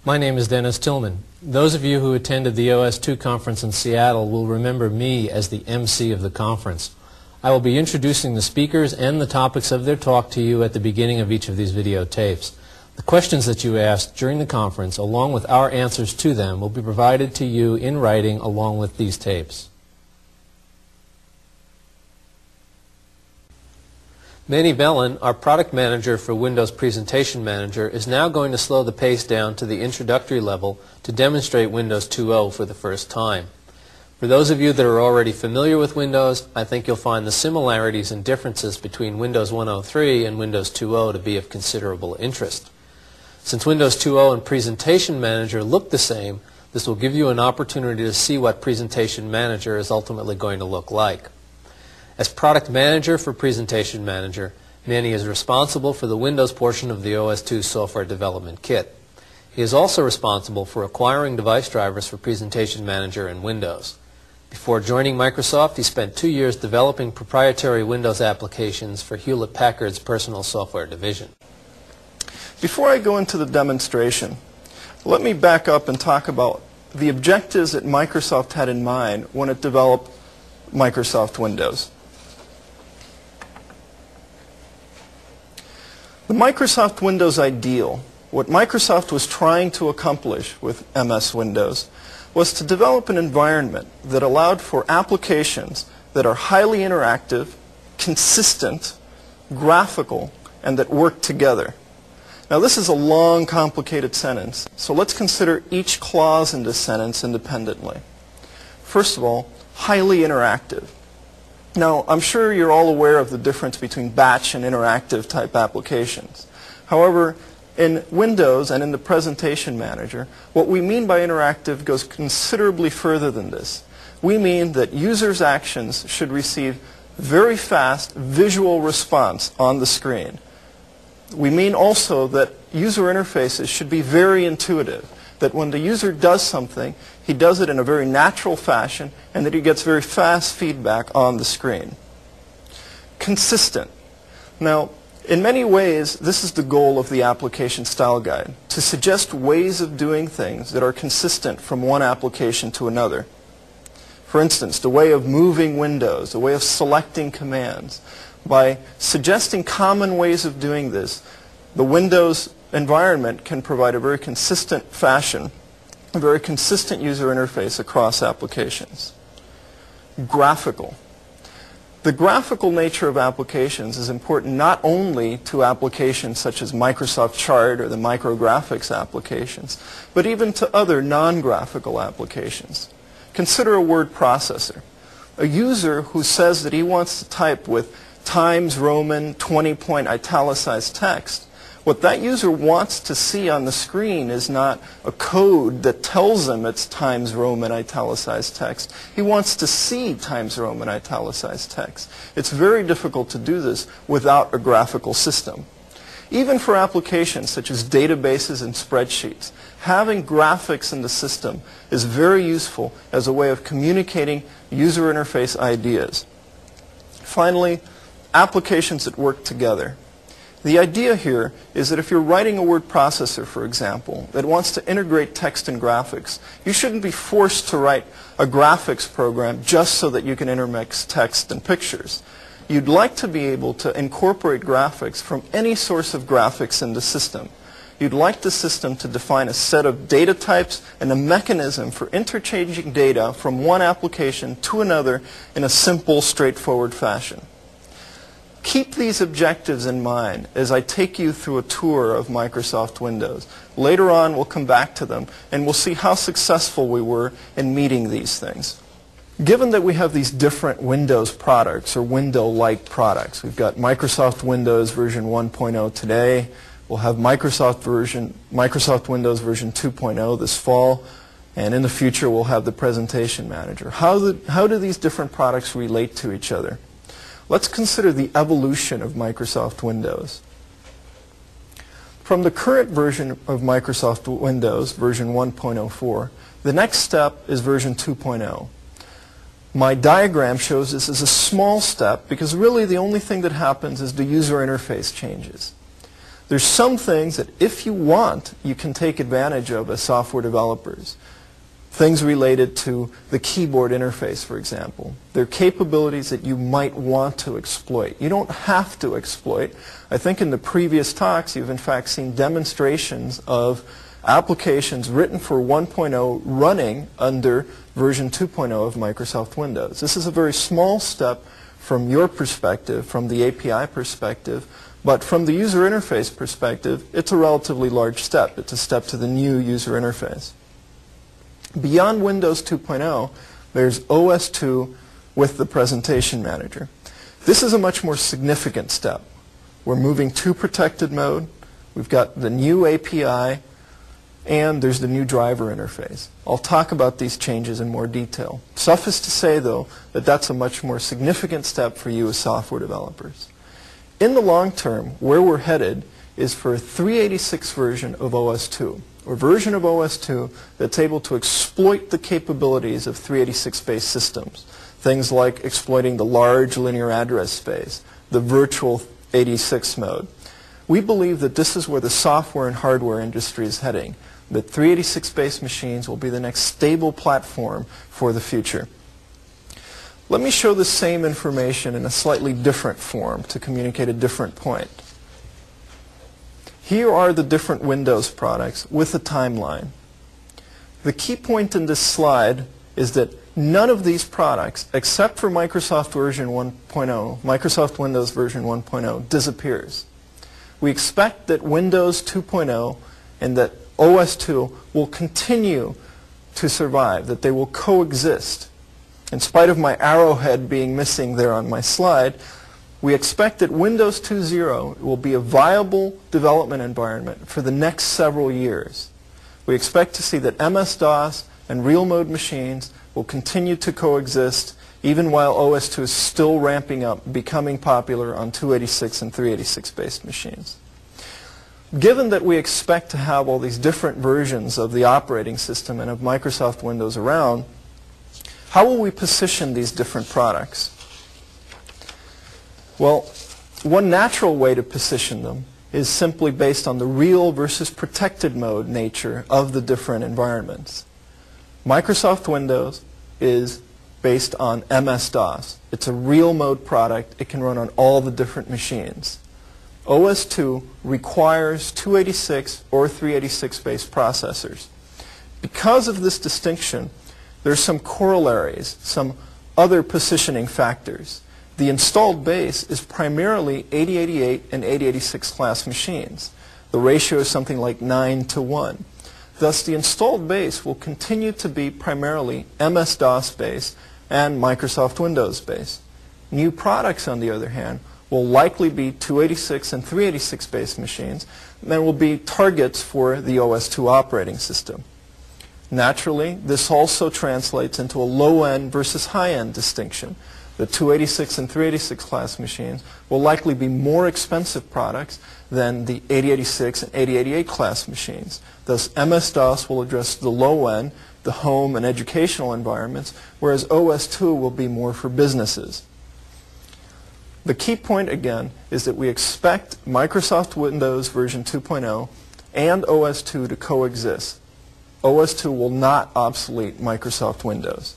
My name is Dennis Tillman. Those of you who attended the OS2 conference in Seattle will remember me as the MC of the conference. I will be introducing the speakers and the topics of their talk to you at the beginning of each of these videotapes. The questions that you asked during the conference, along with our answers to them, will be provided to you in writing along with these tapes. Manny Bellin, our product manager for Windows Presentation Manager, is now going to slow the pace down to the introductory level to demonstrate Windows 2.0 for the first time. For those of you that are already familiar with Windows, I think you'll find the similarities and differences between Windows 1.03 and Windows 2.0 to be of considerable interest. Since Windows 2.0 and Presentation Manager look the same, this will give you an opportunity to see what Presentation Manager is ultimately going to look like. As Product Manager for Presentation Manager, Manny is responsible for the Windows portion of the OS2 software development kit. He is also responsible for acquiring device drivers for Presentation Manager and Windows. Before joining Microsoft, he spent 2 years developing proprietary Windows applications for Hewlett-Packard's personal software division. Before I go into the demonstration, let me back up and talk about the objectives that Microsoft had in mind when it developed Microsoft Windows. The Microsoft Windows ideal, what Microsoft was trying to accomplish with MS Windows, was to develop an environment that allowed for applications that are highly interactive, consistent, graphical, and that work together. Now this is a long, complicated sentence, so let's consider each clause in this sentence independently. First of all, highly interactive. Now, I'm sure you're all aware of the difference between batch and interactive type applications. However, in Windows and in the Presentation Manager, what we mean by interactive goes considerably further than this. We mean that users' actions should receive very fast visual response on the screen. We mean also that user interfaces should be very intuitive, that when the user does something, he does it in a very natural fashion and that he gets very fast feedback on the screen. Consistent. Now, in many ways, this is the goal of the application style guide, to suggest ways of doing things that are consistent from one application to another. For instance, the way of moving windows, the way of selecting commands. By suggesting common ways of doing this, the Windows environment can provide a very consistent fashion, a very consistent user interface across applications. Graphical. The graphical nature of applications is important not only to applications such as Microsoft Chart or the micrographics applications, but even to other non-graphical applications. Consider a word processor. A user who says that he wants to type with Times Roman 20-point italicized text, what that user wants to see on the screen is not a code that tells him it's Times Roman italicized text. He wants to see Times Roman italicized text. It's very difficult to do this without a graphical system. Even for applications such as databases and spreadsheets, having graphics in the system is very useful as a way of communicating user interface ideas. Finally, applications that work together. The idea here is that if you're writing a word processor, for example, that wants to integrate text and graphics, you shouldn't be forced to write a graphics program just so that you can intermix text and pictures. You'd like to be able to incorporate graphics from any source of graphics in the system. You'd like the system to define a set of data types and a mechanism for interchanging data from one application to another in a simple, straightforward fashion. Keep these objectives in mind as I take you through a tour of Microsoft Windows. Later on, we'll come back to them and we'll see how successful we were in meeting these things. Given that we have these different Windows products or window-like products, we've got Microsoft Windows version 1.0 today. We'll have Microsoft Windows version 2.0 this fall. And in the future, we'll have the Presentation Manager. How do these different products relate to each other? Let's consider the evolution of Microsoft Windows. From the current version of Microsoft Windows, version 1.04, the next step is version 2.0. My diagram shows this as a small step because really the only thing that happens is the user interface changes. There's some things that if you want, you can take advantage of as software developers. Things related to the keyboard interface, for example. They're capabilities that you might want to exploit. You don't have to exploit. I think in the previous talks, you've in fact seen demonstrations of applications written for 1.0 running under version 2.0 of Microsoft Windows. This is a very small step from your perspective, from the API perspective, but from the user interface perspective, it's a relatively large step. It's a step to the new user interface. Beyond Windows 2.0, there's OS2 with the Presentation Manager. This is a much more significant step. We're moving to protected mode. We've got the new API, and there's the new driver interface. I'll talk about these changes in more detail. Suffice to say, though, that that's a much more significant step for you as software developers. In the long term, where we're headed is for a 386 version of OS2, or version of OS2 that's able to exploit the capabilities of 386-based systems. Things like exploiting the large linear address space, the virtual 86 mode. We believe that this is where the software and hardware industry is heading, that 386-based machines will be the next stable platform for the future. Let me show the same information in a slightly different form to communicate a different point. Here are the different Windows products with a timeline. The key point in this slide is that none of these products, except for Microsoft version 1.0, Microsoft Windows version 1.0, disappears. We expect that Windows 2.0 and that OS2 will continue to survive, that they will coexist. In spite of my arrowhead being missing there on my slide, we expect that Windows 2.0 will be a viable development environment for the next several years. We expect to see that MS-DOS and real mode machines will continue to coexist even while OS2 is still ramping up, becoming popular on 286 and 386-based machines. Given that we expect to have all these different versions of the operating system and of Microsoft Windows around, how will we position these different products? Well, one natural way to position them is simply based on the real versus protected mode nature of the different environments. Microsoft Windows is based on MS-DOS. It's a real mode product. It can run on all the different machines. OS2 requires 286 or 386-based processors. Because of this distinction, there's some corollaries, some other positioning factors. The installed base is primarily 8088 and 8086 class machines. The ratio is something like 9:1. Thus, the installed base will continue to be primarily MS-DOS based and Microsoft Windows based. New products, on the other hand, will likely be 286 and 386 based machines, and will be targets for the OS2 operating system. Naturally, this also translates into a low-end versus high-end distinction. The 286 and 386 class machines will likely be more expensive products than the 8086 and 8088 class machines. Thus, MS-DOS will address the low-end, the home and educational environments, whereas OS2 will be more for businesses. The key point, again, is that we expect Microsoft Windows version 2.0 and OS2 to coexist. OS2 will not obsolete Microsoft Windows.